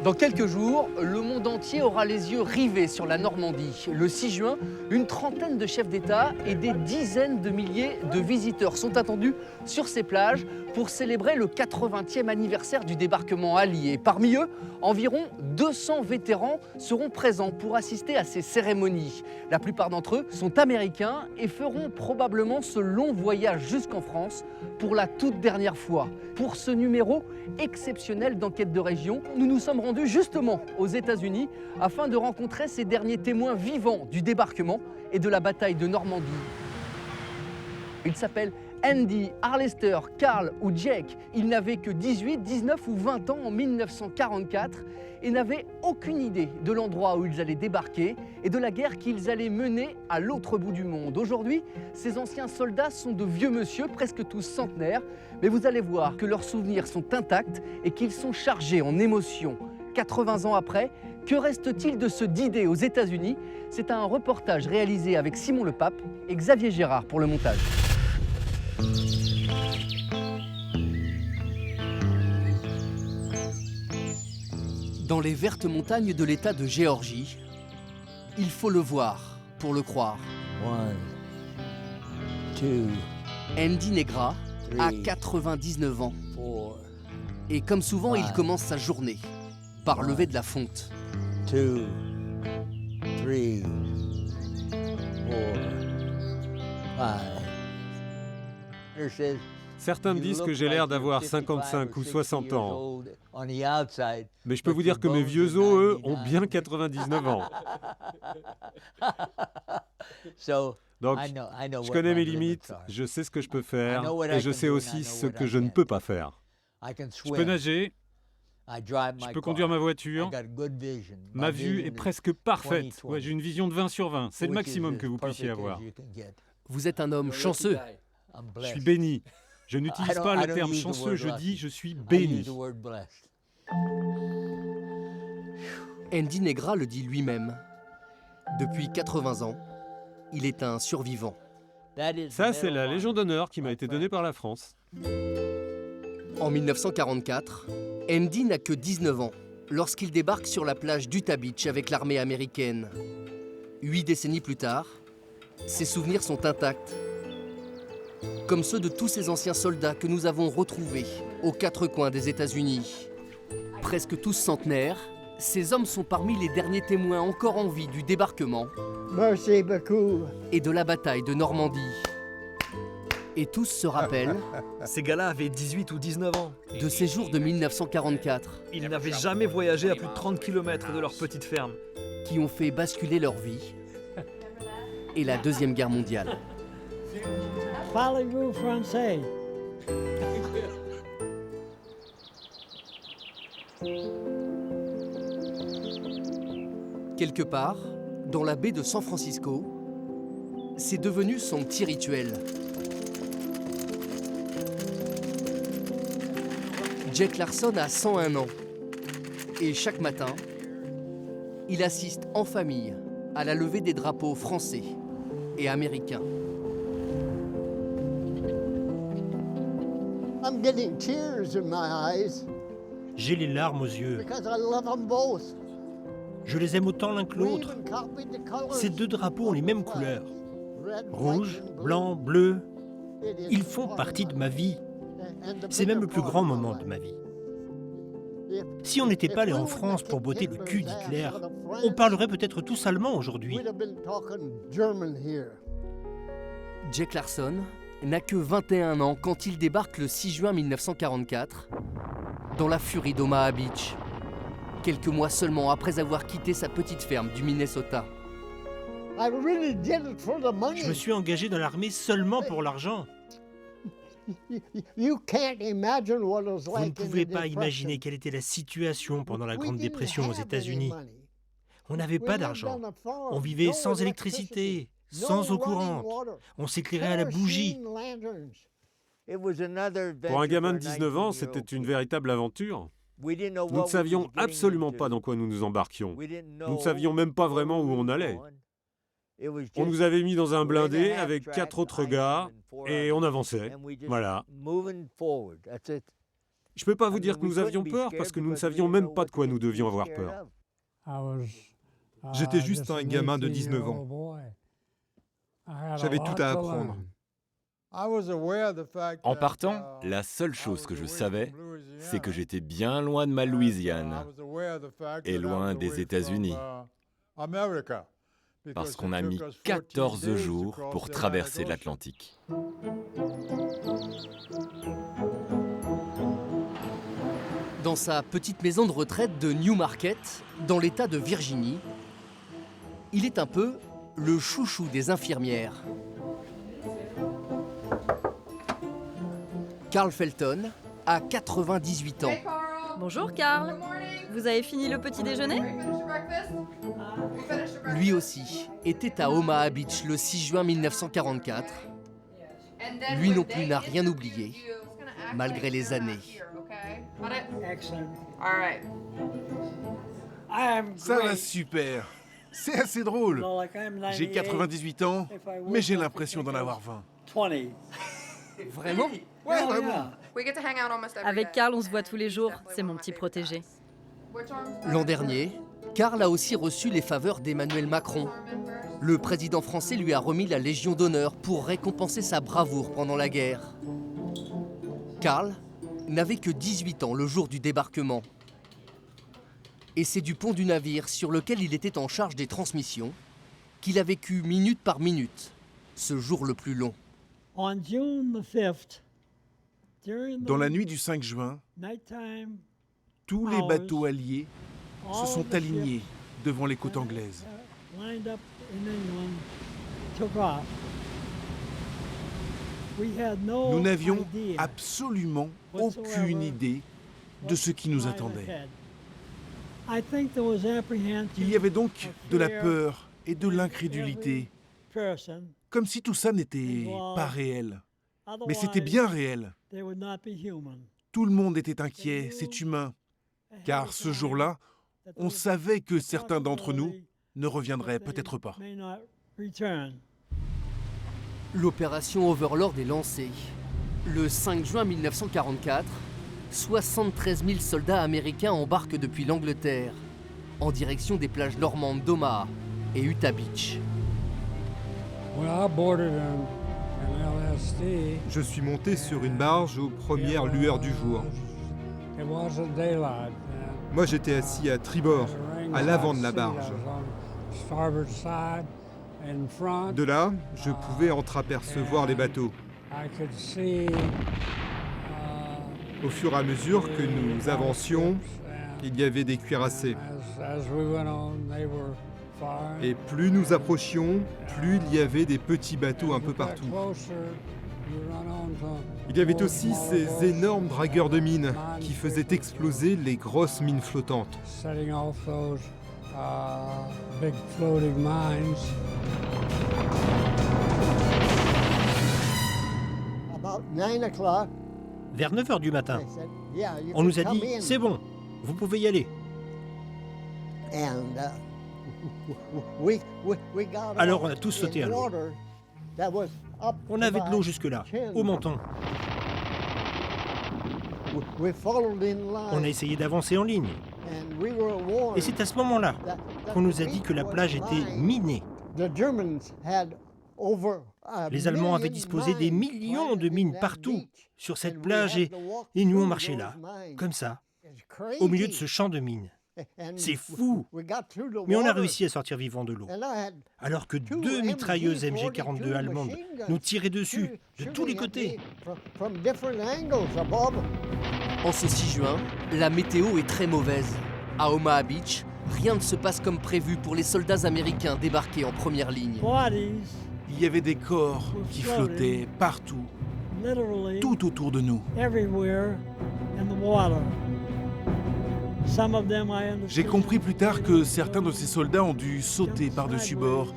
Dans quelques jours, le monde entier aura les yeux rivés sur la Normandie. Le 6 juin, une trentaine de chefs d'État et des dizaines de milliers de visiteurs sont attendus sur ces plages pour célébrer le 80e anniversaire du débarquement allié. Parmi eux, environ 200 vétérans seront présents pour assister à ces cérémonies. La plupart d'entre eux sont américains et feront probablement ce long voyage jusqu'en France pour la toute dernière fois. Pour ce numéro exceptionnel d'Enquête de région, nous nous sommes rendus justement aux États-Unis afin de rencontrer ces derniers témoins vivants du débarquement et de la bataille de Normandie. Ils s'appellent Andy, Arlester, Carl ou Jake. Ils n'avaient que 18, 19 ou 20 ans en 1944 et n'avaient aucune idée de l'endroit où ils allaient débarquer et de la guerre qu'ils allaient mener à l'autre bout du monde. Aujourd'hui, ces anciens soldats sont de vieux monsieur, presque tous centenaires, mais vous allez voir que leurs souvenirs sont intacts et qu'ils sont chargés en émotions. 80 ans après, que reste-t-il de ce D-Day aux États-Unis? C'est un reportage réalisé avec Simon Le Pape et Xavier Gérard pour le montage. Dans les vertes montagnes de l'État de Géorgie, il faut le voir pour le croire. 1, 2, Andy Negra a 99 ans. 4, Et comme souvent, il commence sa journée par lever de la fonte. 2, 3, 4, 5. Certains me disent que j'ai l'air d'avoir 55 ou 60 ans. Mais je peux vous dire que mes vieux os, eux, ont bien 99 ans. Donc, je connais mes limites, je sais ce que je peux faire, et je sais aussi ce que je ne peux pas faire. Je peux nager, je peux conduire ma voiture, ma vue est presque parfaite. Ouais, j'ai une vision de 20 sur 20, c'est le maximum que vous puissiez avoir. Vous êtes un homme chanceux. Je suis béni. Je n'utilise pas le terme chanceux, je dis je suis béni. Andy Negra le dit lui-même. Depuis 80 ans, il est un survivant. Ça, c'est la Légion d'honneur qui m'a été donnée par la France. En 1944, Andy n'a que 19 ans lorsqu'il débarque sur la plage d'Utah Beach avec l'armée américaine. 8 décennies plus tard, ses souvenirs sont intacts. Comme ceux de tous ces anciens soldats que nous avons retrouvés aux quatre coins des États-Unis. Presque tous centenaires, ces hommes sont parmi les derniers témoins encore en vie du débarquement Merci beaucoup. et de la bataille de Normandie. Et tous se rappellent Ces gars-là avaient 18 ou 19 ans. de ces jours de 1944 Ils n'avaient jamais voyagé à plus de 30 km de leur petite ferme. qui ont fait basculer leur vie et la Deuxième Guerre mondiale. Parlez-vous français? Quelque part, dans la baie de San Francisco, c'est devenu son petit rituel. Jack Larson a 101 ans et chaque matin, il assiste en famille à la levée des drapeaux français et américains. I'm getting tears in my eyes J'ai les larmes aux yeux. because I love them both. Je les aime autant l'un que We l'autre. even copied the colors. Ces deux drapeaux ont les mêmes couleurs. Red, Rouge, white, and blue. blanc, bleu. It is Ils font part partie of de my ma vie. and the C'est même bigger le plus part grand of my moment life. de ma vie. If- Si on n'était if pas allé we en wouldn't France have pour kicked botter le cul Hitler's ass d'Hitler, out of on France, parlerait peut-être tous allemand aujourd'hui. we'd have been talking German here. Jack Larson n'a que 21 ans quand il débarque le 6 juin 1944 dans la furie d'Omaha Beach, quelques mois seulement après avoir quitté sa petite ferme du Minnesota. I really did it for the money. Je me suis engagé dans l'armée seulement pour l'argent. You can't imagine what it was Vous ne like in pouvez the pas imaginer Depression. quelle était la situation pendant la We Grande didn't Dépression aux have any États-Unis. money. On n'avait We pas lived d'argent. on a farm, On vivait no sans electricity, électricité, no sans eau running courante. water, On s'éclairait à la bougie. kerosene lanterns. Pour un gamin de 19 ans, c'était une véritable aventure. Nous ne savions absolument pas dans quoi nous nous embarquions. Nous ne savions même pas vraiment où on allait. On nous avait mis dans un blindé avec 4 autres gars et on avançait. Voilà. Je ne peux pas vous dire que nous avions peur parce que nous ne savions même pas de quoi nous devions avoir peur. J'étais juste un gamin de 19 ans. J'avais tout à apprendre. En partant, la seule chose que je savais, c'est que j'étais bien loin de ma Louisiane et loin des États-Unis. Parce qu'on a mis 14 jours pour traverser l'Atlantique. Dans sa petite maison de retraite de Newmarket, dans l'État de Virginie, il est un peu le chouchou des infirmières. Carl Felton a 98 ans. Bonjour Carl, vous avez fini le petit déjeuner? Lui aussi était à Omaha Beach le 6 juin 1944. Lui non plus n'a rien oublié, malgré les années. Ça va super. C'est assez drôle. J'ai 98 ans, mais j'ai l'impression d'en avoir 20. Vraiment? Ouais, vraiment. Avec Carl, on se voit tous les jours, c'est mon petit protégé. L'an dernier, Carl a aussi reçu les faveurs d'Emmanuel Macron. Le président français lui a remis la Légion d'honneur pour récompenser sa bravoure pendant la guerre. Carl n'avait que 18 ans le jour du débarquement. Et c'est du pont du navire sur lequel il était en charge des transmissions qu'il a vécu minute par minute ce jour le plus long. Dans la nuit du 5 juin, tous les bateaux alliés se sont alignés devant les côtes anglaises. Nous n'avions absolument aucune idée de ce qui nous attendait. Il y avait donc de la peur et de l'incrédulité, comme si tout ça n'était pas réel. Mais c'était bien réel. Tout le monde était inquiet, c'est humain, car ce jour-là, on savait que certains d'entre nous ne reviendraient peut-être pas. L'opération Overlord est lancée. Le 5 juin 1944, 73 000 soldats américains embarquent depuis l'Angleterre, en direction des plages normandes d'Omaha et Utah Beach. Je suis monté sur une barge aux premières lueurs du jour. Moi, j'étais assis à tribord, à l'avant de la barge. De là, je pouvais entreapercevoir les bateaux. Au fur et à mesure que nous avancions, il y avait des cuirassés. Et plus nous approchions, plus il y avait des petits bateaux un peu partout. Il y avait aussi ces énormes dragueurs de mines qui faisaient exploser les grosses mines flottantes. Vers 9 h du matin, on nous a dit « C'est bon, vous pouvez y aller ». Alors on a tous sauté à l'eau. On avait de l'eau jusque-là, au menton. On a essayé d'avancer en ligne. Et c'est à ce moment-là qu'on nous a dit que la plage était minée. Les Allemands avaient disposé des millions de mines partout sur cette plage et nous on marchait là, comme ça, au milieu de ce champ de mines. C'est fou! Mais on a réussi à sortir vivant de l'eau. Alors que 2 mitrailleuses MG-42 allemandes nous tiraient dessus de tous les côtés. En ce 6 juin, la météo est très mauvaise. À Omaha Beach, rien ne se passe comme prévu pour les soldats américains débarqués en première ligne. Il y avait des corps qui flottaient partout, tout autour de nous. J'ai compris plus tard que certains de ces soldats ont dû sauter par-dessus bord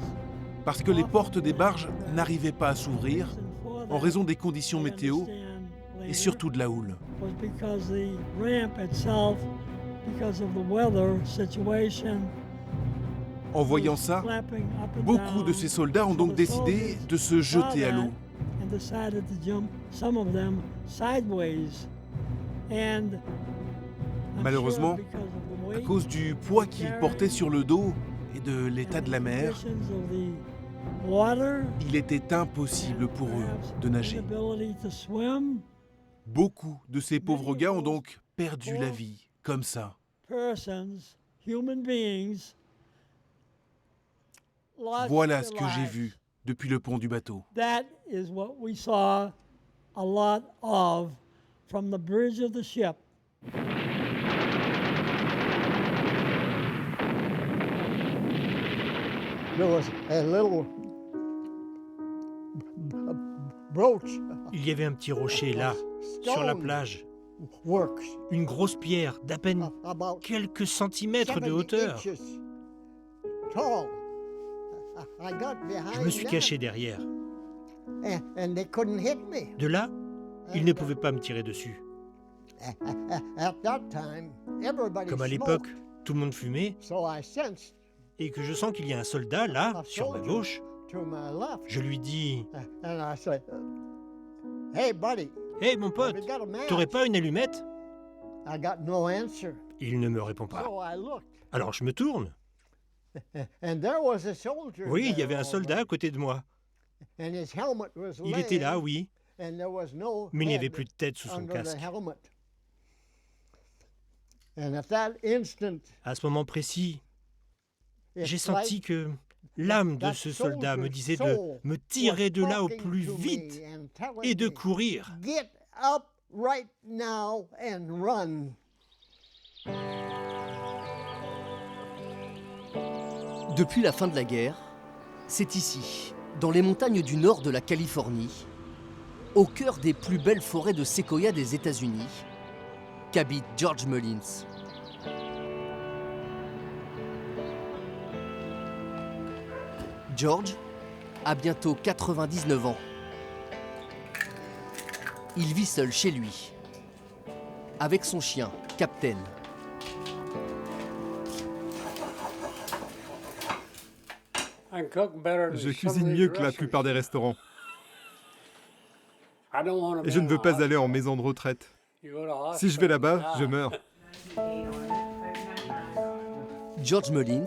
parce que les portes des barges n'arrivaient pas à s'ouvrir en raison des conditions météo et surtout de la houle. En voyant ça, beaucoup de ces soldats ont donc décidé de se jeter à l'eau. Malheureusement, à cause du poids qu'ils portaient sur le dos et de l'état de la mer, il était impossible pour eux de nager. Beaucoup de ces pauvres gars ont donc perdu la vie, comme ça. Voilà ce que j'ai vu depuis le pont du bateau. That is what we saw a lot of from the bridge of the ship. There was a little brooch. Il y avait un petit rocher là, sur la plage. Une grosse pierre d'à peine quelques centimètres de hauteur. Je me suis caché derrière. De là, ils ne pouvaient pas me tirer dessus. Comme à l'époque, tout le monde fumait, et que je sens qu'il y a un soldat là, sur ma gauche, je lui dis « Hey mon pote, t'aurais pas une allumette ?» Il ne me répond pas. Alors je me tourne. Oui, il y avait un soldat à côté de moi. Il était là, oui, mais il n'y avait plus de tête sous son casque. À ce moment précis, j'ai senti que l'âme de ce soldat me disait de me tirer de là au plus vite et de courir. Depuis la fin de la guerre, c'est ici, dans les montagnes du nord de la Californie, au cœur des plus belles forêts de séquoia des États-Unis, qu'habite George Mullins. George a bientôt 99 ans. Il vit seul chez lui, avec son chien, Captain. Je cuisine mieux que la plupart des restaurants. Et je ne veux pas aller en maison de retraite. Si je vais là-bas, je meurs. George Mullins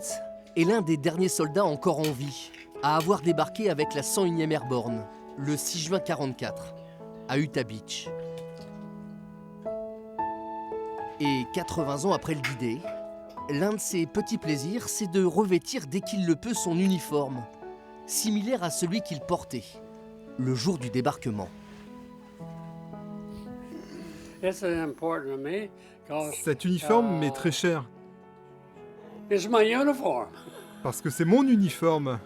est l'un des derniers soldats encore en vie à avoir débarqué avec la 101e Airborne le 6 juin 1944 à Utah Beach. Et 80 ans après le D-Day, l'un de ses petits plaisirs, c'est de revêtir dès qu'il le peut son uniforme, similaire à celui qu'il portait le jour du débarquement. Cet uniforme m'est très cher. Parce que c'est mon uniforme.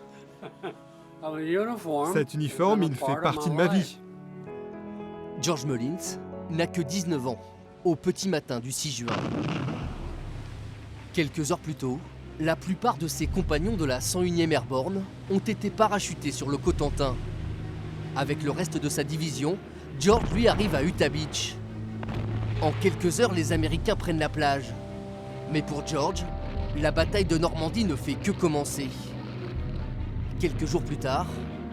Cet uniforme, il fait partie de ma vie. George Mullins n'a que 19 ans au petit matin du 6 juin. Quelques heures plus tôt, la plupart de ses compagnons de la 101e Airborne ont été parachutés sur le Cotentin. Avec le reste de sa division, George lui arrive à Utah Beach. En quelques heures, les Américains prennent la plage. Mais pour George, la bataille de Normandie ne fait que commencer. Quelques jours plus tard,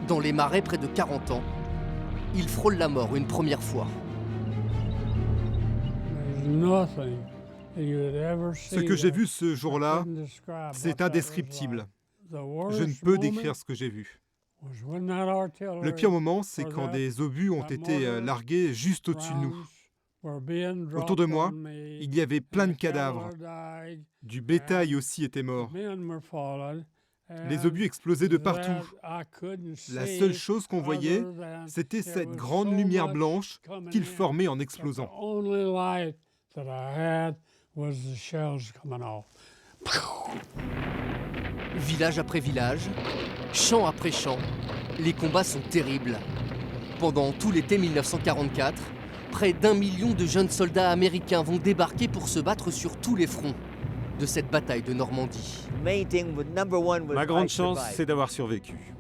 dans les marais près de 40 ans, il frôle la mort une première fois. Ce que j'ai vu ce jour-là, c'est indescriptible. Je ne peux décrire ce que j'ai vu. Le pire moment, c'est quand des obus ont été largués juste au-dessus de nous. Autour de moi, il y avait plein de cadavres. Du bétail aussi était mort. Les obus explosaient de partout. La seule chose qu'on voyait, c'était cette grande lumière blanche qu'ils formaient en explosant. Village après village, champ après champ, les combats sont terribles. Pendant tout l'été 1944, près d'1 million de jeunes soldats américains vont débarquer pour se battre sur tous les fronts de cette bataille de Normandie. Ma grande chance, c'est d'avoir survécu.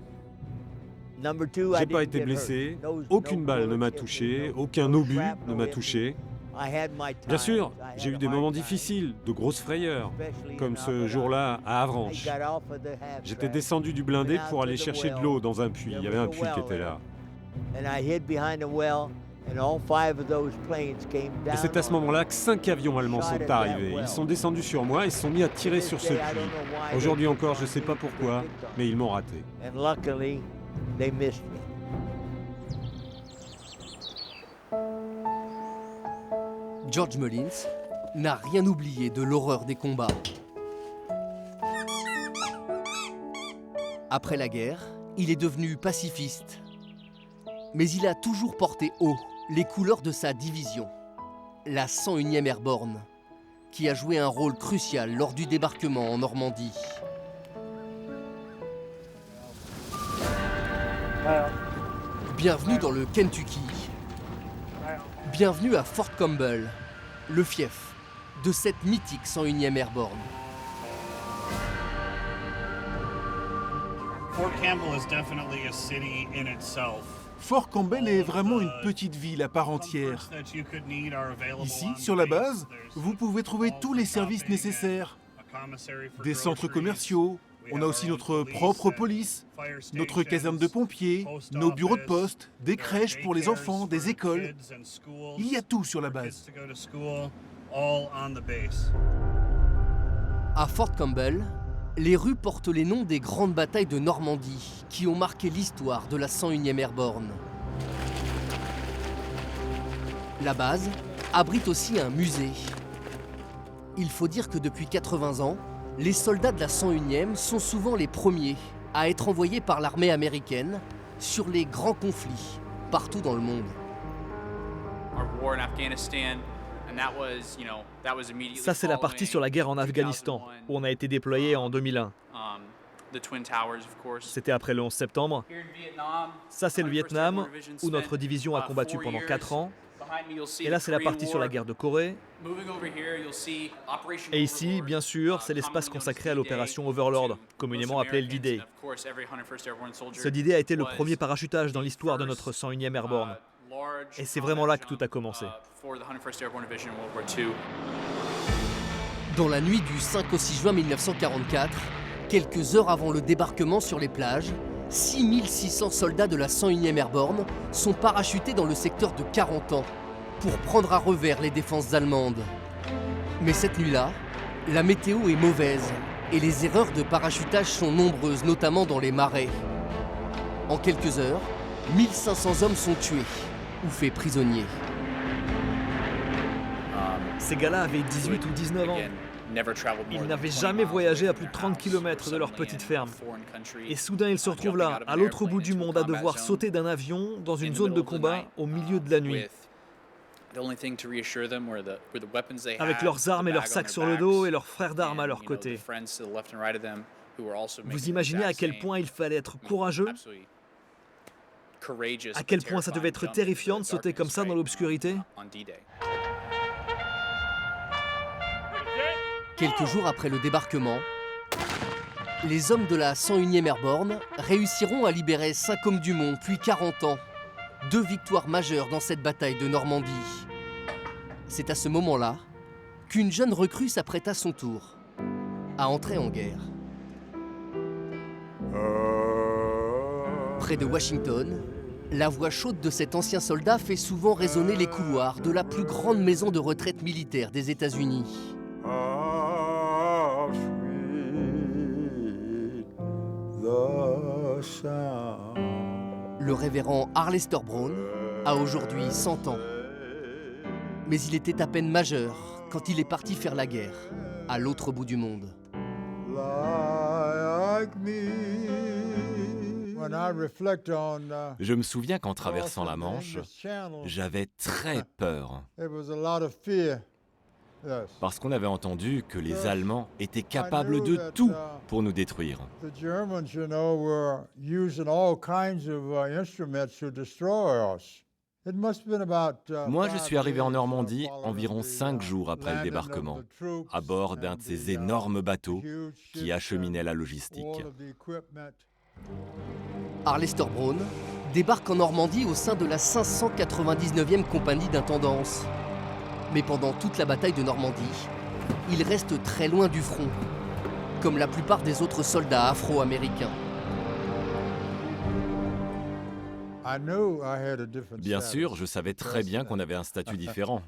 J'ai pas été blessé, aucune balle ne m'a touché, aucun obus ne m'a touché. Bien sûr, j'ai eu des moments difficiles, de grosses frayeurs, comme ce jour-là à Avranches. J'étais descendu du blindé pour aller chercher de l'eau dans un puits. Il y avait un puits qui était là. Et c'est à ce moment-là que 5 avions allemands sont arrivés. Ils sont descendus sur moi et se sont mis à tirer sur ce puits. Aujourd'hui encore, je ne sais pas pourquoi, mais ils m'ont raté. George Mullins n'a rien oublié de l'horreur des combats. Après la guerre, il est devenu pacifiste. Mais il a toujours porté haut les couleurs de sa division, la 101e Airborne, qui a joué un rôle crucial lors du débarquement en Normandie. Bienvenue dans le Kentucky. Bienvenue à Fort Campbell, le fief de cette mythique 101e Airborne. Fort Campbell est vraiment une petite ville à part entière. Ici, sur la base, vous pouvez trouver tous les services nécessaires. Des centres commerciaux, on a aussi notre propre police, notre caserne de pompiers, nos bureaux de poste, des crèches pour les enfants, des écoles. Il y a tout sur la base. À Fort Campbell, les rues portent les noms des grandes batailles de Normandie qui ont marqué l'histoire de la 101e Airborne. La base abrite aussi un musée. Il faut dire que depuis 80 ans, les soldats de la 101e sont souvent les premiers à être envoyés par l'armée américaine sur les grands conflits partout dans le monde. Ça, c'est la partie sur la guerre en Afghanistan, où on a été déployé en 2001. C'était après le 11 septembre. Ça, c'est le Vietnam, où notre division a combattu pendant 4 ans. Et là, c'est la partie sur la guerre de Corée. Et ici, bien sûr, c'est l'espace consacré à l'opération Overlord, communément appelée le D-Day. Ce D-Day a été le premier parachutage dans l'histoire de notre 101e Airborne. Et c'est vraiment là que tout a commencé. Dans la nuit du 5 au 6 juin 1944, quelques heures avant le débarquement sur les plages, 6600 soldats de la 101e Airborne sont parachutés dans le secteur de Carentan pour prendre à revers les défenses allemandes. Mais cette nuit-là, la météo est mauvaise et les erreurs de parachutage sont nombreuses, notamment dans les marais. En quelques heures, 1500 hommes sont tués ou faits prisonniers. Ces gars-là avaient 18 ou 19 ans. Ils n'avaient jamais voyagé à plus de 30 km de leur petite ferme. Et soudain, ils se retrouvent là, à l'autre bout du monde, à devoir sauter d'un avion dans une zone de combat au milieu de la nuit. Avec leurs armes et leurs sacs sur le dos et leurs frères d'armes à leur côté. Vous imaginez à quel point il fallait être courageux? À quel point ça devait être terrifiant de sauter comme ça dans l'obscurité? Quelques jours après le débarquement, les hommes de la 101e Airborne réussiront à libérer Saint-Côme-du-Mont puis Carentan. 2 victoires majeures dans cette bataille de Normandie. C'est à ce moment-là qu'une jeune recrue s'apprête à son tour à entrer en guerre. Près de Washington, la voix chaude de cet ancien soldat fait souvent résonner les couloirs de la plus grande maison de retraite militaire des États-Unis. Le révérend Arlester Brown a aujourd'hui 100 ans. Mais il était à peine majeur quand il est parti faire la guerre à l'autre bout du monde. Je me souviens qu'en traversant la Manche, j'avais très peur. Parce qu'on avait entendu que les Allemands étaient capables de tout pour nous détruire. Moi, je suis arrivé en Normandie environ 5 jours après le débarquement, à bord d'un de ces énormes bateaux qui acheminaient la logistique. Arlester Brown débarque en Normandie au sein de la 599e compagnie d'intendance. Mais pendant toute la bataille de Normandie, il reste très loin du front, comme la plupart des autres soldats afro-américains. Bien sûr, je savais très bien qu'on avait un statut différent,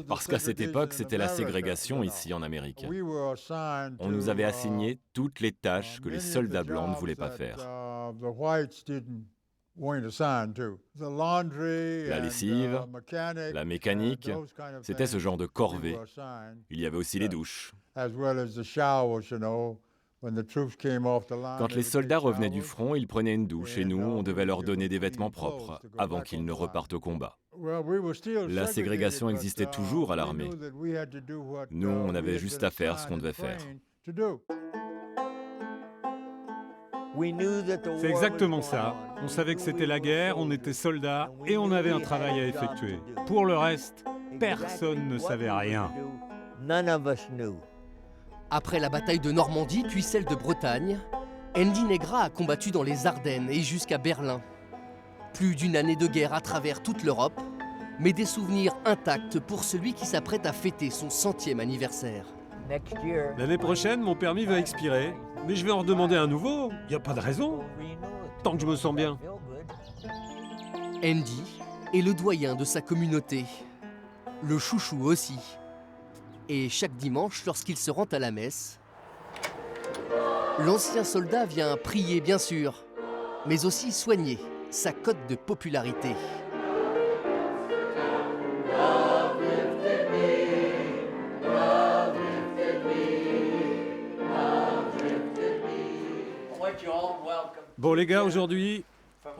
parce qu'à cette époque, c'était la ségrégation ici en Amérique. On nous avait assigné toutes les tâches que les soldats blancs ne voulaient pas faire. La lessive, la mécanique, c'était ce genre de corvée. Il y avait aussi les douches. Quand les soldats revenaient du front, ils prenaient une douche et nous, on devait leur donner des vêtements propres avant qu'ils ne repartent au combat. La ségrégation existait toujours à l'armée. Nous, on avait juste à faire ce qu'on devait faire. C'est exactement ça. On savait que c'était la guerre, on était soldats et on avait un travail à effectuer. Pour le reste, personne ne savait rien. Après la bataille de Normandie, puis celle de Bretagne, Andy Negra a combattu dans les Ardennes et jusqu'à Berlin. Plus d'une année de guerre à travers toute l'Europe, mais des souvenirs intacts pour celui qui s'apprête à fêter son 100e anniversaire. L'année prochaine, mon permis va expirer, mais je vais en redemander un nouveau. Il n'y a pas de raison, tant que je me sens bien. Andy est le doyen de sa communauté, le chouchou aussi. Et chaque dimanche, lorsqu'il se rend à la messe, l'ancien soldat vient prier, bien sûr, mais aussi soigner sa cote de popularité. Bon les gars, aujourd'hui,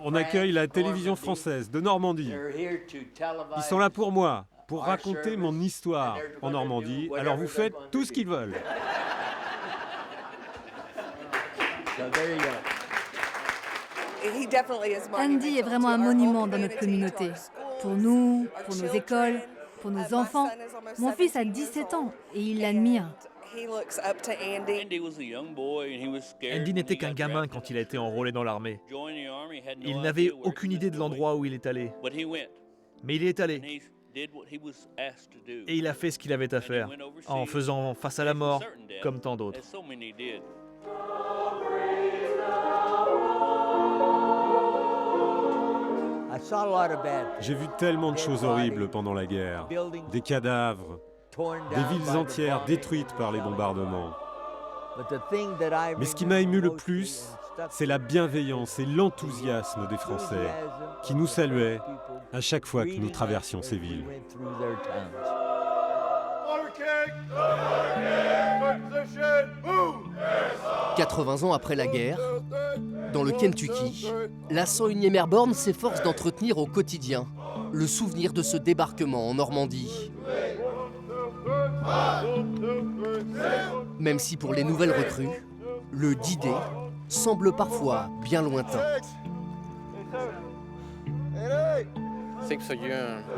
on accueille la télévision française de Normandie. Ils sont là pour moi, pour raconter mon histoire en Normandie. Alors vous faites tout ce qu'ils veulent. Andy est vraiment un monument dans notre communauté. Pour nous, pour nos écoles, pour nos enfants. Mon fils a 17 ans et il l'admire. Andy n'était qu'un gamin quand il a été enrôlé dans l'armée. Il n'avait aucune idée de l'endroit où il est allé. Mais il y est allé. Et il a fait ce qu'il avait à faire, en faisant face à la mort, comme tant d'autres. J'ai vu tellement de choses horribles pendant la guerre. Des cadavres, des villes entières détruites par les bombardements. Mais ce qui m'a ému le plus, c'est la bienveillance et l'enthousiasme des Français qui nous saluaient à chaque fois que nous traversions ces villes. 80 ans après la guerre, dans le Kentucky, la 101e Airborne s'efforce d'entretenir au quotidien le souvenir de ce débarquement en Normandie. Même si pour les nouvelles recrues, le D-Day semble parfois bien lointain.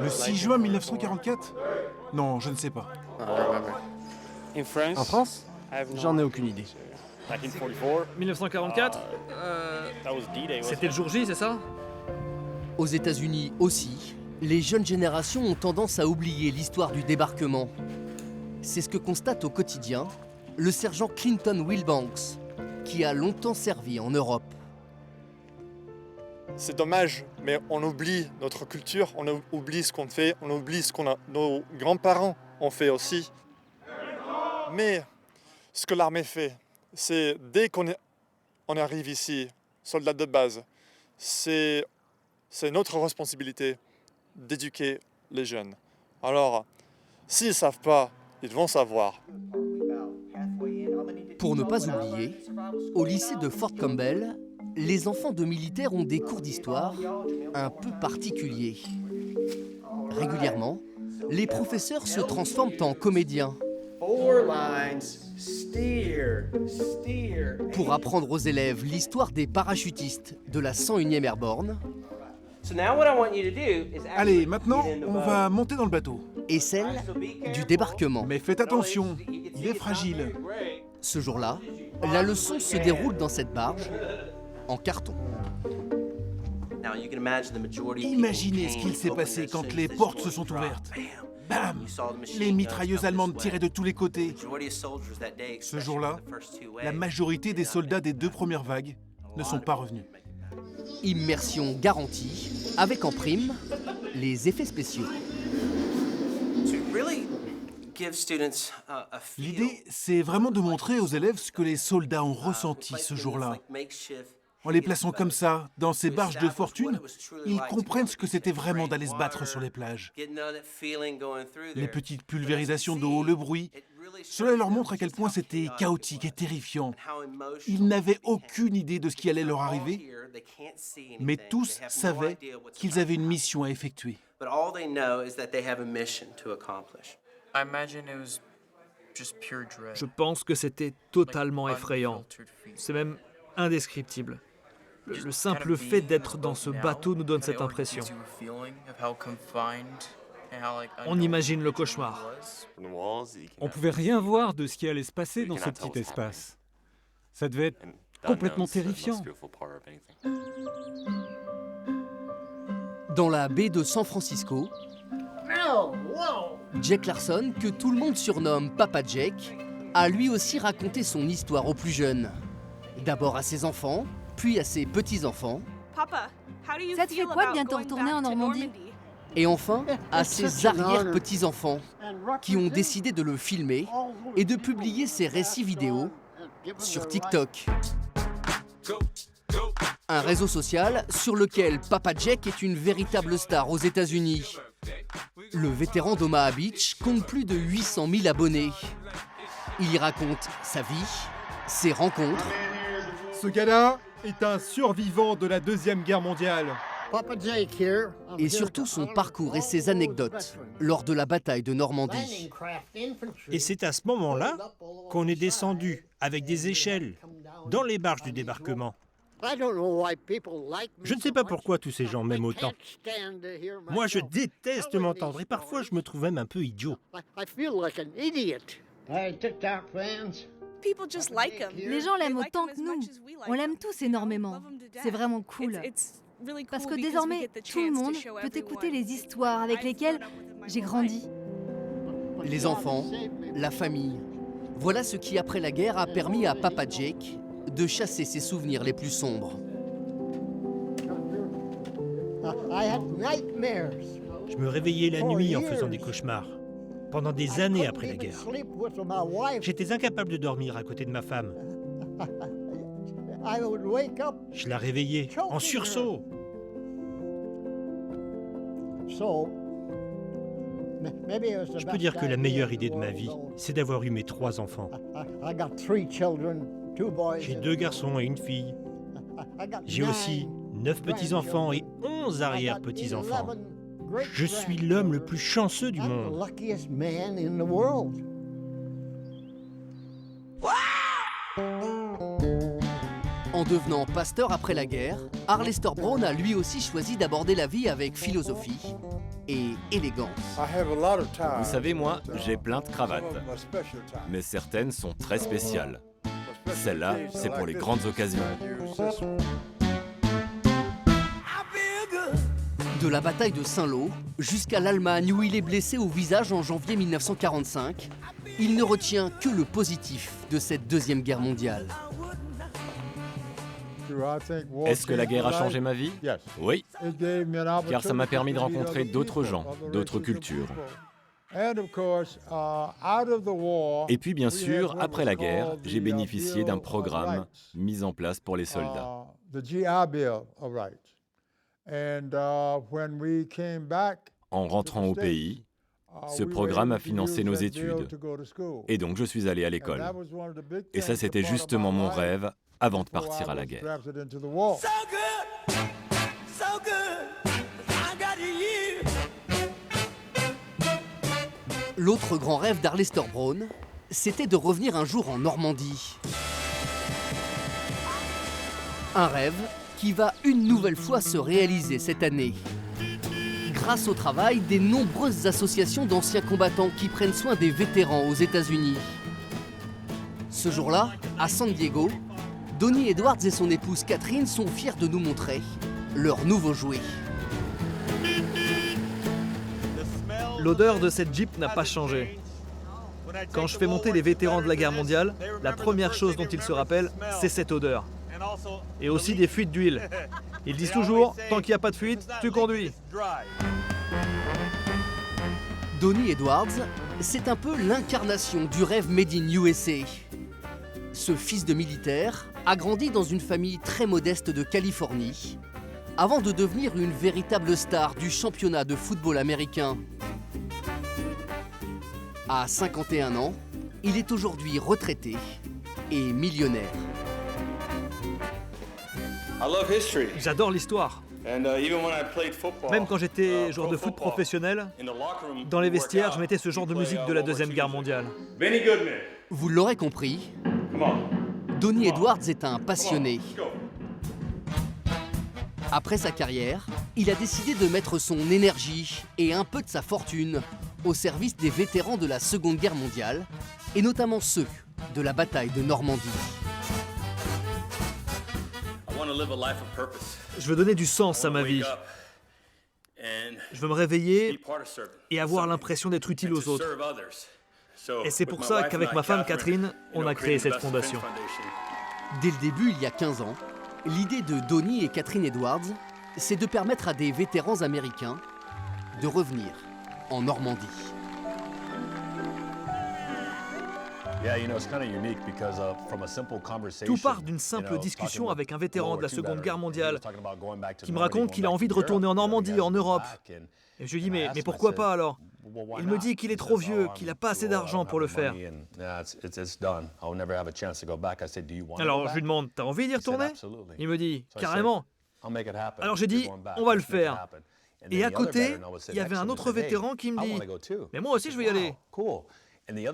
Le 6 juin 1944 ? Non, je ne sais pas. En France ? J'en ai aucune idée. 1944 C'était le jour J, c'est ça ? Aux États-Unis aussi, les jeunes générations ont tendance à oublier l'histoire du débarquement. C'est ce que constate au quotidien le sergent Clinton Wilbanks, qui a longtemps servi en Europe. C'est dommage, mais on oublie notre culture, on oublie ce qu'on fait, on oublie ce que nos grands-parents ont fait aussi. Mais ce que l'armée fait, c'est dès qu'on arrive ici, soldats de base, c'est notre responsabilité d'éduquer les jeunes. Alors, s'ils ne savent pas, ils vont savoir. Pour ne pas oublier, au lycée de Fort Campbell, les enfants de militaires ont des cours d'histoire un peu particuliers. Régulièrement, les professeurs se transforment en comédiens pour apprendre aux élèves l'histoire des parachutistes de la 101e Airborne. Allez, maintenant, on va monter dans le bateau. Et celle du débarquement. Mais faites attention, il est fragile. Ce jour-là, la leçon se déroule dans cette barge en carton. Imaginez ce qu'il s'est passé quand les portes se sont ouvertes. Bam! Les mitrailleuses allemandes tiraient de tous les côtés. Ce jour-là, la majorité des soldats des 2 premières vagues ne sont pas revenus. Immersion garantie avec en prime les effets spéciaux. L'idée, c'est vraiment de montrer aux élèves ce que les soldats ont ressenti ce jour-là. En les plaçant comme ça, dans ces barges de fortune, ils comprennent ce que c'était vraiment d'aller se battre sur les plages. Les petites pulvérisations d'eau, le bruit, cela leur montre à quel point c'était chaotique et terrifiant. Ils n'avaient aucune idée de ce qui allait leur arriver, mais tous savaient qu'ils avaient une mission à effectuer. Je pense que c'était totalement effrayant. C'est même indescriptible. Le simple fait d'être dans ce bateau nous donne cette impression. On imagine le cauchemar. On pouvait rien voir de ce qui allait se passer dans ce petit espace. Ça devait être complètement terrifiant. Dans la baie de San Francisco, Jack Larson, que tout le monde surnomme Papa Jack, a lui aussi raconté son histoire aux plus jeunes. D'abord à ses enfants, puis à ses petits-enfants. Ça te fait quoi de bientôt retourner en Normandie? Et enfin, à ses arrière-petits-enfants, qui ont décidé de le filmer et de publier ses récits vidéo sur TikTok. Un réseau social sur lequel Papa Jack est une véritable star aux États-Unis. Le vétéran d'Omaha Beach compte plus de 800 000 abonnés. Il y raconte sa vie, ses rencontres. Ce gars-là est un survivant de la Deuxième Guerre mondiale. Et surtout son parcours et ses anecdotes lors de la bataille de Normandie. Et c'est à ce moment-là qu'on est descendu avec des échelles dans les barges du débarquement. Je ne sais pas pourquoi tous ces gens m'aiment autant. Moi, je déteste m'entendre et parfois je me trouve même un peu idiot. Les gens l'aiment autant que nous. On l'aime tous énormément. C'est vraiment cool. Parce que désormais, tout le monde peut écouter les histoires avec lesquelles j'ai grandi. Les enfants, la famille. Voilà ce qui, après la guerre, a permis à Papa Jack de chasser ses souvenirs les plus sombres. Je me réveillais la nuit en faisant des cauchemars. Pendant des années après la guerre. J'étais incapable de dormir à côté de ma femme. Je la réveillais en sursaut. Je peux dire que la meilleure idée de ma vie, c'est d'avoir eu mes 3 enfants. J'ai 2 garçons et une fille. J'ai aussi 9 petits-enfants et 11 arrière-petits-enfants. Je suis l'homme le plus chanceux du monde. En devenant pasteur après la guerre, Arlester Brown a lui aussi choisi d'aborder la vie avec philosophie et élégance. Vous savez, moi, j'ai plein de cravates, mais certaines sont très spéciales. Celle-là, c'est pour les grandes occasions. De la bataille de Saint-Lô jusqu'à l'Allemagne où il est blessé au visage en janvier 1945, il ne retient que le positif de cette Deuxième Guerre mondiale. Est-ce que la guerre a changé ma vie? Oui, car ça m'a permis de rencontrer d'autres gens, d'autres cultures. Et puis bien sûr, après la guerre, j'ai bénéficié d'un programme mis en place pour les soldats. En rentrant au pays, ce programme a financé nos études. Et donc je suis allé à l'école. Et ça, c'était justement mon rêve avant de partir à la guerre. L'autre grand rêve d'Arlester Brown, c'était de revenir un jour en Normandie. Un rêve qui va une nouvelle fois se réaliser cette année. Grâce au travail des nombreuses associations d'anciens combattants qui prennent soin des vétérans aux États-Unis. Ce jour-là, à San Diego, Donnie Edwards et son épouse Catherine sont fiers de nous montrer leur nouveau jouet. L'odeur de cette Jeep n'a pas changé. Quand je fais monter les vétérans de la guerre mondiale, la première chose dont ils se rappellent, c'est cette odeur. Et aussi des fuites d'huile. Ils disent toujours, tant qu'il n'y a pas de fuite, tu conduis. Donnie Edwards, c'est un peu l'incarnation du rêve made in USA. Ce fils de militaire a grandi dans une famille très modeste de Californie, avant de devenir une véritable star du championnat de football américain. À 51 ans, il est aujourd'hui retraité et millionnaire. J'adore l'histoire. Même quand j'étais joueur de foot professionnel, dans les vestiaires, je mettais ce genre de musique de la Deuxième Guerre mondiale. Vous l'aurez compris, Donnie Edwards est un passionné. Après sa carrière, il a décidé de mettre son énergie et un peu de sa fortune au service des vétérans de la Seconde Guerre mondiale, et notamment ceux de la bataille de Normandie. Je veux donner du sens à ma vie. Je veux me réveiller et avoir l'impression d'être utile aux autres. Et c'est pour ça qu'avec ma femme Catherine, on a créé cette fondation. Dès le début, il y a 15 ans, l'idée de Donnie et Catherine Edwards, c'est de permettre à des vétérans américains de revenir en Normandie. Tout part d'une simple discussion avec un vétéran de la Seconde Guerre mondiale qui me raconte qu'il a envie de retourner en Normandie, en Europe. Et je lui dis, mais pourquoi pas alors? Il me dit qu'il est trop vieux, qu'il n'a pas assez d'argent pour le faire. Alors je lui demande, t'as envie d'y retourner? Il me dit, carrément. Alors j'ai dit, on va le faire. Et à côté, il y avait un autre vétéran qui me dit, mais moi aussi je veux y aller.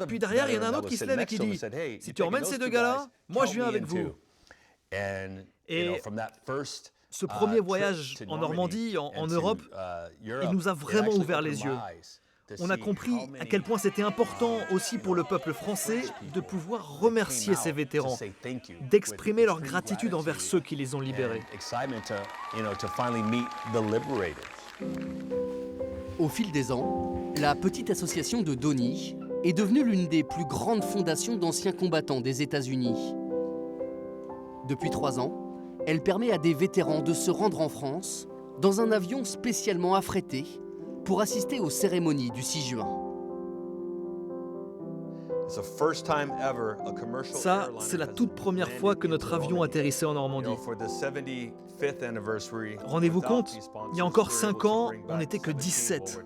Puis derrière, il y en a un autre qui se lève et qui dit, si tu emmènes ces deux gars-là, moi je viens avec vous. Et ce premier voyage en Normandie, en Europe, il nous a vraiment ouvert les yeux. On a compris à quel point c'était important aussi pour le peuple français de pouvoir remercier ces vétérans, d'exprimer leur gratitude envers ceux qui les ont libérés. Au fil des ans, la petite association de Donnie est devenue l'une des plus grandes fondations d'anciens combattants des États-Unis. Depuis 3 ans, elle permet à des vétérans de se rendre en France dans un avion spécialement affrété pour assister aux cérémonies du 6 juin. Ça, c'est la toute première fois que notre avion atterrissait en Normandie. Rendez-vous compte, il y a encore 5 ans, on n'était que 17.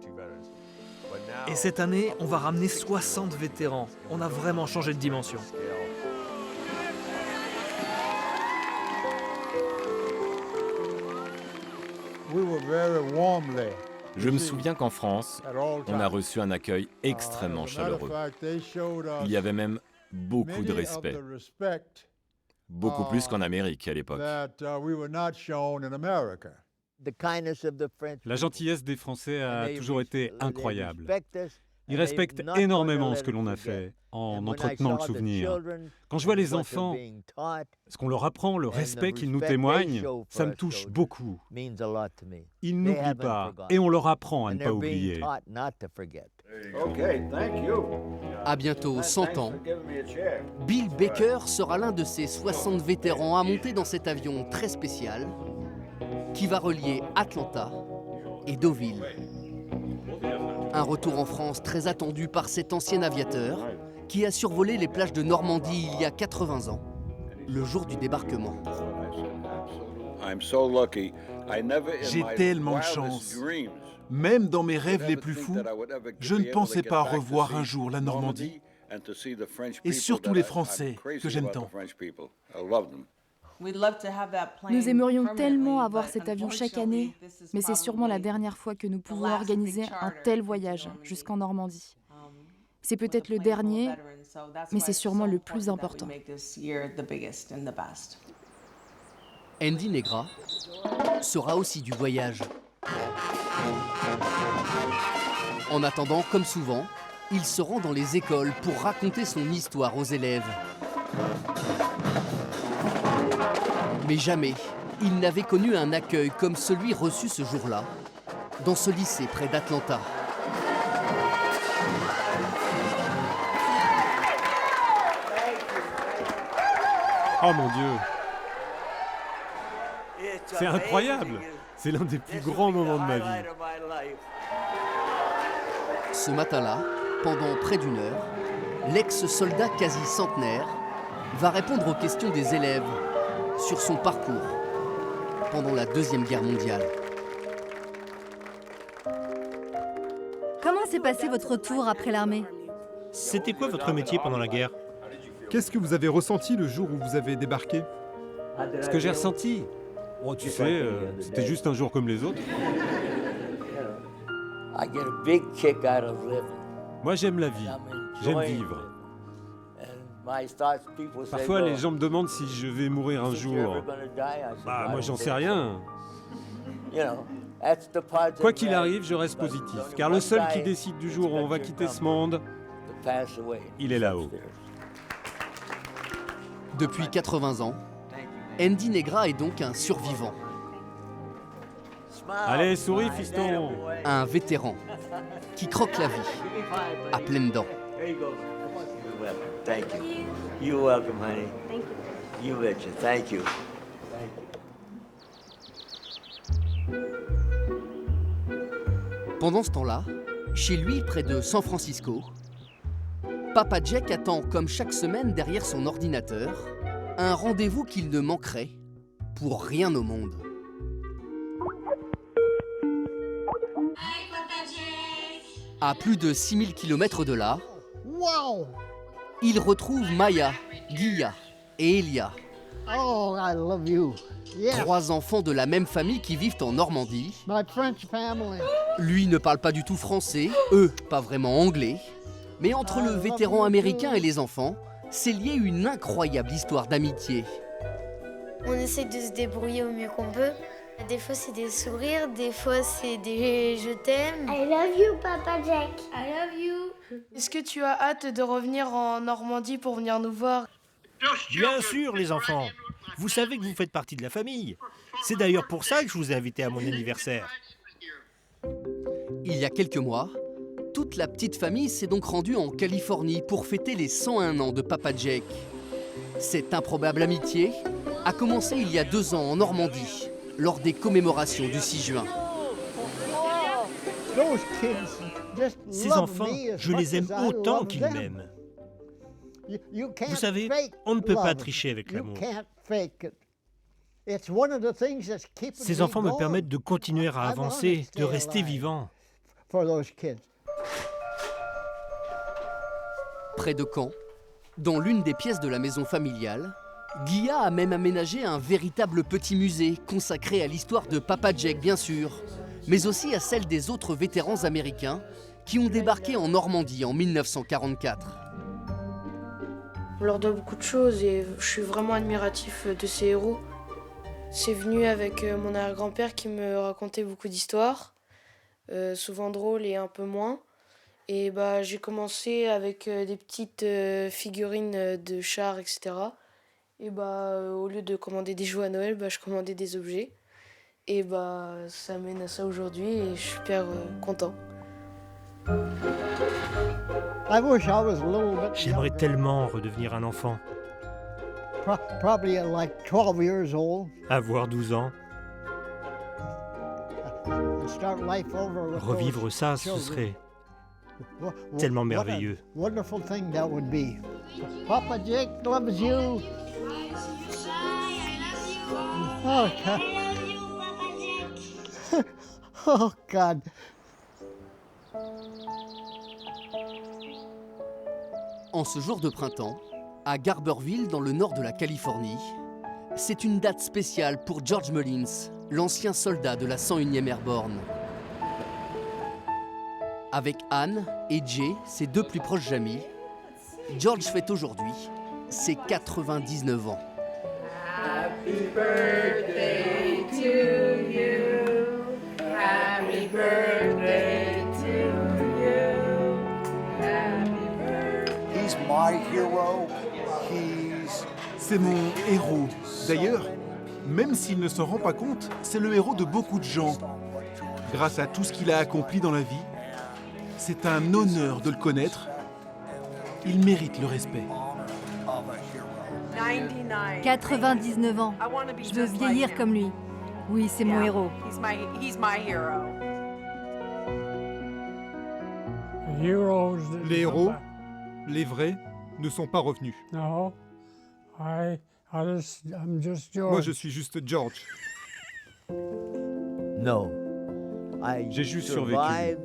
Et cette année, on va ramener 60 vétérans. On a vraiment changé de dimension. Je me souviens qu'en France, on a reçu un accueil extrêmement chaleureux. Il y avait même beaucoup de respect. Beaucoup plus qu'en Amérique à l'époque. La gentillesse des Français a toujours été incroyable. Ils respectent énormément ce que l'on a fait, en entretenant le souvenir. Quand je vois les enfants, ce qu'on leur apprend, le respect qu'ils nous témoignent, ça me touche beaucoup. Ils n'oublient pas, et on leur apprend à ne pas oublier. À bientôt 100 ans, Bill Baker sera l'un de ces 60 vétérans à monter dans cet avion très spécial qui va relier Atlanta et Deauville. Un retour en France très attendu par cet ancien aviateur qui a survolé les plages de Normandie il y a 80 ans, le jour du débarquement. J'ai tellement de chance. Même dans mes rêves les plus fous, je ne pensais pas revoir un jour la Normandie et surtout les Français que j'aime tant. Nous aimerions tellement avoir cet avion chaque année, mais c'est sûrement la dernière fois que nous pouvons organiser un tel voyage jusqu'en Normandie. C'est peut-être le dernier, mais c'est sûrement le plus important. Andy Negra sera aussi du voyage. En attendant, comme souvent, il se rend dans les écoles pour raconter son histoire aux élèves. Mais jamais, il n'avait connu un accueil comme celui reçu ce jour-là, dans ce lycée près d'Atlanta. Oh mon Dieu! C'est incroyable. C'est l'un des plus grands moments de ma vie. Ce matin-là, pendant près d'une heure, l'ex-soldat quasi centenaire va répondre aux questions des élèves sur son parcours pendant la Deuxième Guerre mondiale. Comment s'est passé votre retour après l'armée? C'était quoi votre métier pendant la guerre? Qu'est-ce que vous avez ressenti le jour où vous avez débarqué? Ce que j'ai ressenti? Oh, tu sais, c'était juste un jour comme les autres. Moi, j'aime la vie. J'aime vivre. Parfois, les gens me demandent si je vais mourir un jour. Bah, moi, j'en sais rien. Quoi qu'il arrive, je reste positif, car le seul qui décide du jour où on va quitter ce monde, il est là-haut. Depuis 80 ans, Andy Negra est donc un survivant. Allez, souris, fiston! Un vétéran qui croque la vie à pleines dents. Pendant ce temps-là, chez lui, près de San Francisco, Papa Jack attend, comme chaque semaine derrière son ordinateur, un rendez-vous qu'il ne manquerait pour rien au monde. À plus de 6000 km de là, il retrouve Maya, Gia et Elia. Oh, I love you. Yes. 3 enfants de la même famille qui vivent en Normandie. My French family. Lui ne parle pas du tout français, eux pas vraiment anglais. Mais entre le vétéran américain et les enfants, c'est lié une incroyable histoire d'amitié. On essaie de se débrouiller au mieux qu'on peut. Des fois c'est des sourires, des fois c'est des je t'aime. I love you, Papa Jack. I love you. Est-ce que tu as hâte de revenir en Normandie pour venir nous voir? Bien sûr, les enfants. Vous savez que vous faites partie de la famille. C'est d'ailleurs pour ça que je vous ai invité à mon anniversaire. Il y a quelques mois, toute la petite famille s'est donc rendue en Californie pour fêter les 101 ans de Papa Jack. Cette improbable amitié a commencé il y a 2 ans en Normandie, lors des commémorations du 6 juin. Ces enfants, je les aime autant qu'ils m'aiment. Vous savez, on ne peut pas tricher avec l'amour. Ces enfants me permettent de continuer à avancer, de rester vivant. Près de Caen, dans l'une des pièces de la maison familiale, Gia a même aménagé un véritable petit musée consacré à l'histoire de Papa Jack, bien sûr, mais aussi à celle des autres vétérans américains qui ont débarqué en Normandie en 1944. On leur doit beaucoup de choses et je suis vraiment admiratif de ces héros. C'est venu avec mon arrière-grand-père qui me racontait beaucoup d'histoires, souvent drôles et un peu moins. Et j'ai commencé avec des petites figurines de chars, etc. Et au lieu de commander des jouets à Noël, je commandais des objets. Et ça mène à ça aujourd'hui et je suis super content. J'aimerais tellement redevenir un enfant. Avoir 12 ans. Revivre ça, ce serait tellement merveilleux. Papa Jack loves you. Oh, God. Oh, God. En ce jour de printemps, à Garberville, dans le nord de la Californie, c'est une date spéciale pour George Mullins, l'ancien soldat de la 101e Airborne. Avec Anne et Jay, ses 2 plus proches amis, George fête aujourd'hui ses 99 ans. Happy birthday to you. Happy birthday to you. Happy birthday. He's my hero. C'est mon héros. D'ailleurs, même s'il ne s'en rend pas compte, c'est le héros de beaucoup de gens. Grâce à tout ce qu'il a accompli dans la vie, c'est un honneur de le connaître. Il mérite le respect. 99 ans. Je veux vieillir comme lui. Oui, c'est mon héros. Les héros, les vrais, ne sont pas revenus. Moi, je suis juste George. Non. J'ai juste survécu.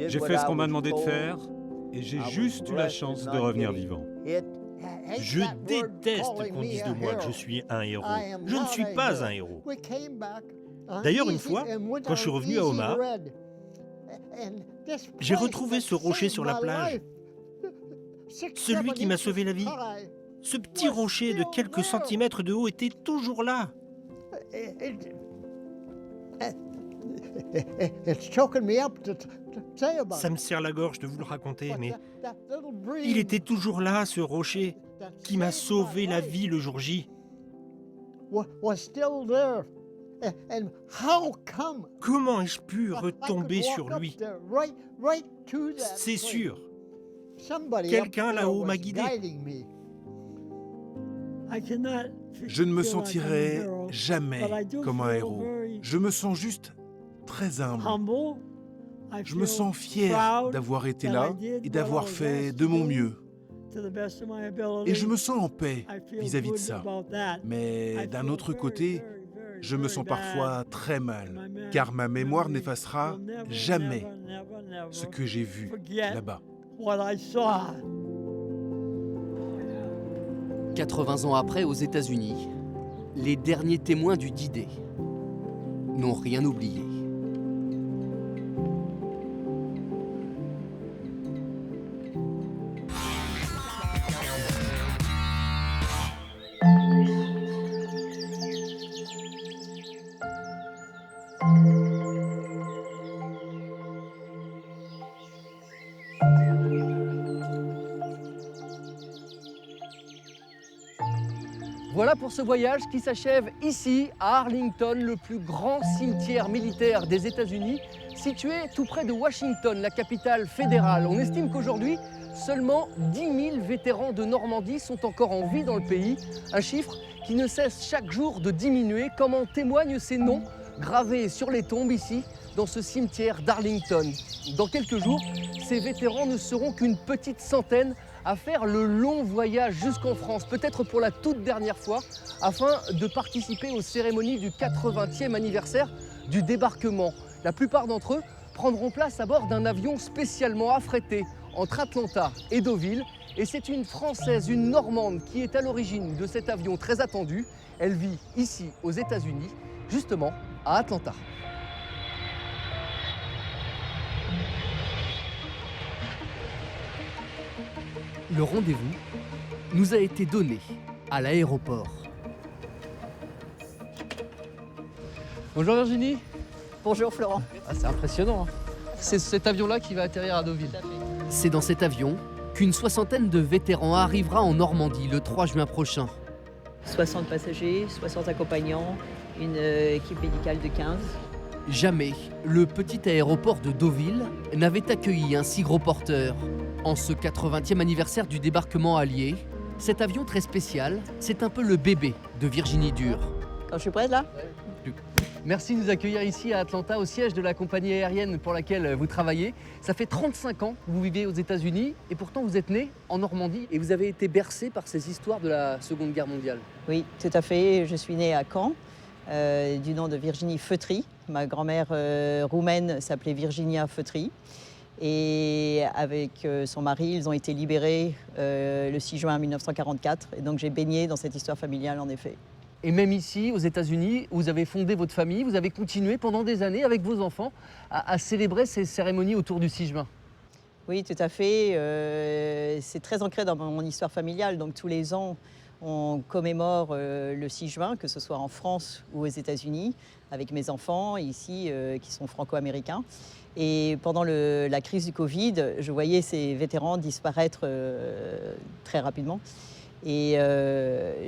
J'ai fait ce qu'on m'a demandé de faire et j'ai juste eu la chance de revenir vivant. Je déteste qu'on dise de moi que je suis un héros. Je ne suis pas un héros. D'ailleurs, une fois, quand je suis revenu à Omaha, j'ai retrouvé ce rocher sur la plage. Celui qui m'a sauvé la vie. Ce petit rocher de quelques centimètres de haut était toujours là. Ça me serre la gorge de vous le raconter, mais il était toujours là, ce rocher, qui m'a sauvé la vie le jour J. Comment ai-je pu retomber sur lui? C'est sûr. Quelqu'un là-haut m'a guidé. Je ne me sentirai jamais comme un héros. Je me sens juste très humble. Je me sens fier d'avoir été là et d'avoir fait de mon mieux. Et je me sens en paix vis-à-vis de ça. Mais d'un autre côté, je me sens parfois très mal, car ma mémoire n'effacera jamais ce que j'ai vu là-bas. 80 ans après, aux États-Unis, les derniers témoins du D-Day n'ont rien oublié. Voilà pour ce voyage qui s'achève ici, à Arlington, le plus grand cimetière militaire des États-Unis, situé tout près de Washington, la capitale fédérale. On estime qu'aujourd'hui, seulement 10 000 vétérans de Normandie sont encore en vie dans le pays, un chiffre qui ne cesse chaque jour de diminuer, comme en témoignent ces noms gravés sur les tombes ici, dans ce cimetière d'Arlington. Dans quelques jours, ces vétérans ne seront qu'une petite centaine à faire le long voyage jusqu'en France, peut-être pour la toute dernière fois, afin de participer aux cérémonies du 80e anniversaire du débarquement. La plupart d'entre eux prendront place à bord d'un avion spécialement affrété entre Atlanta et Deauville. Et c'est une Française, une Normande, qui est à l'origine de cet avion très attendu. Elle vit ici, aux États-Unis, justement à Atlanta. Le rendez-vous nous a été donné à l'aéroport. Bonjour Virginie. Bonjour Florent. Ah, c'est impressionnant. C'est cet avion-là qui va atterrir à Deauville. C'est dans cet avion qu'une soixantaine de vétérans arrivera en Normandie le 3 juin prochain. 60 passagers, 60 accompagnants, une équipe médicale de 15. Jamais le petit aéroport de Deauville n'avait accueilli un si gros porteur. En ce 80e anniversaire du débarquement allié, cet avion très spécial, c'est un peu le bébé de Virginie Dure. Quand je suis prête là ? Merci de nous accueillir ici à Atlanta, au siège de la compagnie aérienne pour laquelle vous travaillez. Ça fait 35 ans que vous vivez aux États-Unis et pourtant vous êtes né en Normandie et vous avez été bercé par ces histoires de la Seconde Guerre mondiale. Oui, tout à fait. Je suis née à Caen, du nom de Virginie Feutry. Ma grand-mère roumaine s'appelait Virginia Feutry. Et avec son mari, ils ont été libérés le 6 juin 1944. Et donc j'ai baigné dans cette histoire familiale, en effet. Et même ici, aux États-Unis, vous avez fondé votre famille, vous avez continué pendant des années avec vos enfants à célébrer ces cérémonies autour du 6 juin. Oui, tout à fait. C'est très ancré dans mon histoire familiale. Donc tous les ans, on commémore le 6 juin, que ce soit en France ou aux États-Unis, avec mes enfants ici, qui sont franco-américains. Et pendant la crise du Covid, je voyais ces vétérans disparaître très rapidement. Et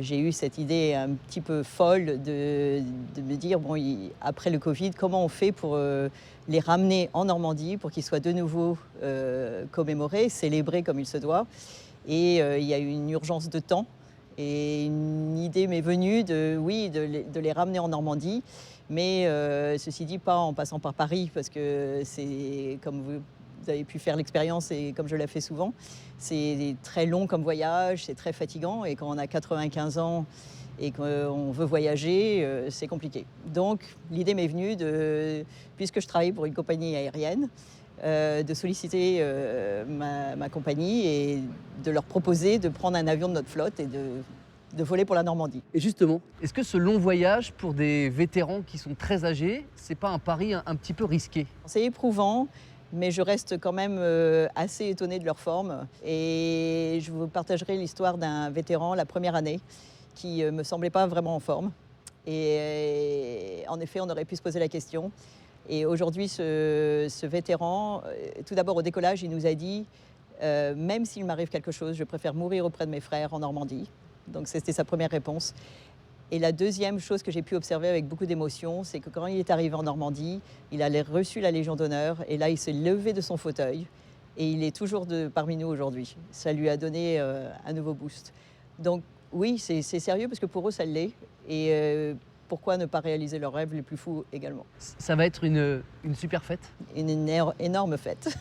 j'ai eu cette idée un petit peu folle de me dire, bon, après le Covid, comment on fait pour les ramener en Normandie, pour qu'ils soient de nouveau commémorés, célébrés comme il se doit. Et il y a eu une urgence de temps. Et une idée m'est venue de les ramener en Normandie. Mais ceci dit, pas en passant par Paris, parce que c'est, comme vous avez pu faire l'expérience et comme je l'ai fait souvent, c'est très long comme voyage, c'est très fatigant. Et quand on a 95 ans et qu'on veut voyager, c'est compliqué. Donc l'idée m'est venue, puisque je travaille pour une compagnie aérienne, de solliciter ma compagnie et de leur proposer de prendre un avion de notre flotte et de voler pour la Normandie. Et justement, est-ce que ce long voyage pour des vétérans qui sont très âgés, c'est pas un pari un petit peu risqué? C'est éprouvant, mais je reste quand même assez étonnée de leur forme. Et je vous partagerai l'histoire d'un vétéran la première année qui me semblait pas vraiment en forme. Et en effet, on aurait pu se poser la question. Et aujourd'hui, ce vétéran, tout d'abord au décollage, il nous a dit même s'il m'arrive quelque chose, je préfère mourir auprès de mes frères en Normandie. Donc c'était sa première réponse. Et la deuxième chose que j'ai pu observer avec beaucoup d'émotion, c'est que quand il est arrivé en Normandie, il a reçu la Légion d'honneur et là, il s'est levé de son fauteuil et il est toujours parmi nous aujourd'hui. Ça lui a donné un nouveau boost. Donc oui, c'est sérieux parce que pour eux, ça l'est. Et pourquoi ne pas réaliser leurs rêves les plus fous également? Ça va être une super fête. Une énorme fête.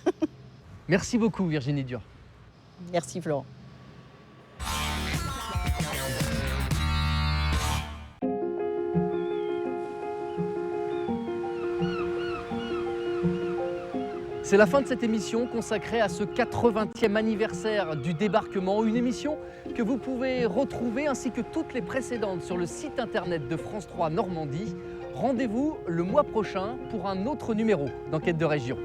Merci beaucoup Virginie Dur. Merci Florent. C'est la fin de cette émission consacrée à ce 80e anniversaire du débarquement, une émission que vous pouvez retrouver ainsi que toutes les précédentes sur le site internet de France 3 Normandie. Rendez-vous le mois prochain pour un autre numéro d'Enquête de région.